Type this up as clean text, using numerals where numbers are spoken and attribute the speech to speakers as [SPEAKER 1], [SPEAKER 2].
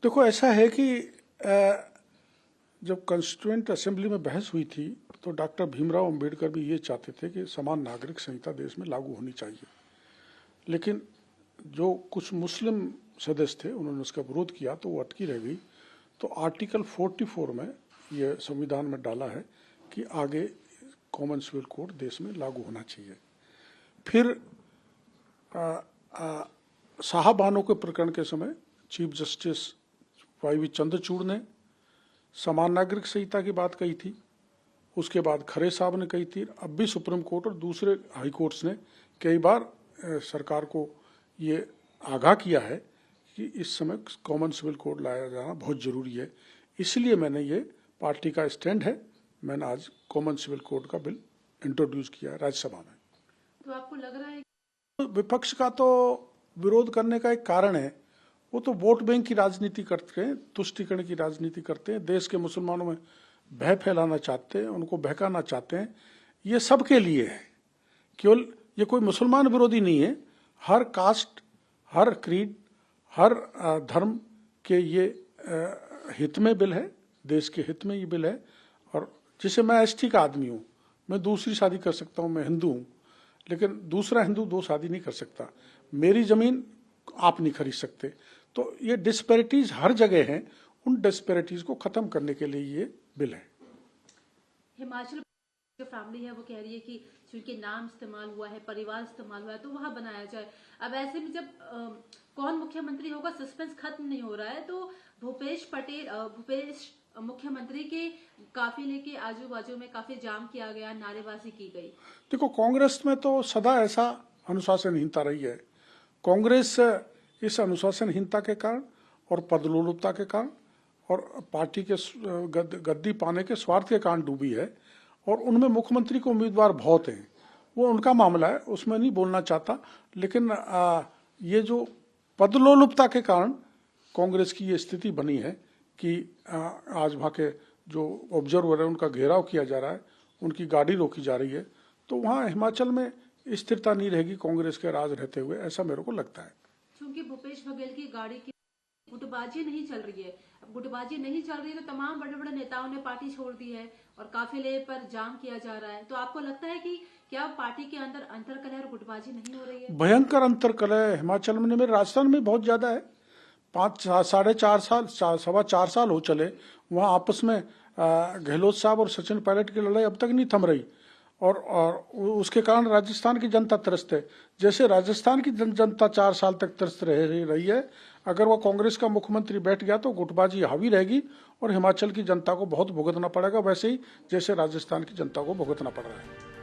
[SPEAKER 1] देखो, ऐसा है कि जब कॉन्स्टिट्यूएंट असेंबली में बहस हुई थी तो डॉक्टर भीमराव अंबेडकर भी ये चाहते थे कि समान नागरिक संहिता देश में लागू होनी चाहिए, लेकिन जो कुछ मुस्लिम सदस्य थे उन्होंने उसका विरोध किया तो वो अटकी रह गई। तो आर्टिकल 44 में ये संविधान में डाला है कि आगे कॉमन सिविल कोड देश में लागू होना चाहिए। फिर साहबानों के प्रकरण के समय चीफ जस्टिस वाई चंद्रचूड़ ने समान नागरिक संहिता की बात कही थी, उसके बाद खरे साहब ने कही थी। अब भी सुप्रीम कोर्ट और दूसरे हाई कोर्ट्स ने कई बार सरकार को ये आगाह किया है कि इस समय कॉमन सिविल कोड लाया जाना बहुत ज़रूरी है। इसलिए मैंने ये पार्टी का स्टैंड है, मैंने आज कॉमन सिविल कोड का बिल इंट्रोड्यूस किया है राज्यसभा में।
[SPEAKER 2] तो आपको लग रहा है
[SPEAKER 1] विपक्ष का तो विरोध करने का एक कारण है, वो तो वोट बैंक की राजनीति करते हैं, तुष्टीकरण की राजनीति करते हैं, देश के मुसलमानों में भय फैलाना चाहते हैं, उनको बहकाना चाहते हैं। ये सबके लिए है, केवल ये कोई मुसलमान विरोधी नहीं है। हर कास्ट, हर क्रीड, हर धर्म के ये हित में बिल है, देश के हित में ये बिल है। और जैसे मैं एसटी का आदमी हूँ, मैं दूसरी शादी कर सकता हूँ, मैं हिंदू हूँ, लेकिन दूसरा हिंदू दो शादी नहीं कर सकता। मेरी जमीन आप नहीं खरीद सकते। तो ये डिस्पैरिटीज हर जगह हैं, उन डिस्पैरिटीज को खत्म करने के लिए ये बिल है।
[SPEAKER 2] हिमाचल जो फैमिली है वो कह रही है कि चूंकि नाम इस्तेमाल हुआ है, परिवार इस्तेमाल हुआ है, तो वहाँ बनाया जाए। अब ऐसे में जब कौन मुख्यमंत्री होगा सस्पेंस खत्म नहीं हो रहा है, तो भूपेश मुख्यमंत्री के काफिले के आजू बाजू में काफी जाम किया गया, नारेबाजी की गई।
[SPEAKER 1] देखो, कांग्रेस में तो सदा ऐसा अनुशासनहीनता रही है। कांग्रेस इस अनुशासनहीनता के कारण और पदलोलुपता के कारण और पार्टी के गद्दी पाने के स्वार्थ के कारण डूबी है। और उनमें मुख्यमंत्री के उम्मीदवार बहुत हैं, वो उनका मामला है, उसमें नहीं बोलना चाहता। लेकिन ये जो पदलोलुपता के कारण कांग्रेस की ये स्थिति बनी है कि आज वहाँ के जो ऑब्जर्वर है उनका घेराव किया जा रहा है, उनकी गाड़ी रोकी जा रही है। तो वहाँ हिमाचल में स्थिरता नहीं रहेगी कांग्रेस के राज रहते हुए, ऐसा मेरे को लगता है।
[SPEAKER 2] क्योंकि भूपेश बघेल की गाड़ी की गुटबाजी नहीं चल रही है। अब गुटबाजी नहीं चल रही है तो तमाम बड़े बड़े नेताओं ने पार्टी छोड़ दी है और काफिले पर जाम किया जा रहा है। तो आपको लगता है कि क्या पार्टी के अंदर अंतरकलह और गुटबाजी नहीं हो रही है?
[SPEAKER 1] भयंकर अंतरकलह हिमाचल में, मेरे राजस्थान में बहुत ज्यादा है। 4.5 साल 4.25 साल हो चले, वहाँ आपस में गहलोत साहब और सचिन पायलट की लड़ाई अब तक नहीं थम रही। और उसके कारण राजस्थान की जनता त्रस्त है। जैसे राजस्थान की जनता 4 साल तक त्रस्त रही है, अगर वह कांग्रेस का मुख्यमंत्री बैठ गया तो गुटबाजी हावी रहेगी और हिमाचल की जनता को बहुत भुगतना पड़ेगा, वैसे ही जैसे राजस्थान की जनता को भुगतना पड़ रहा है।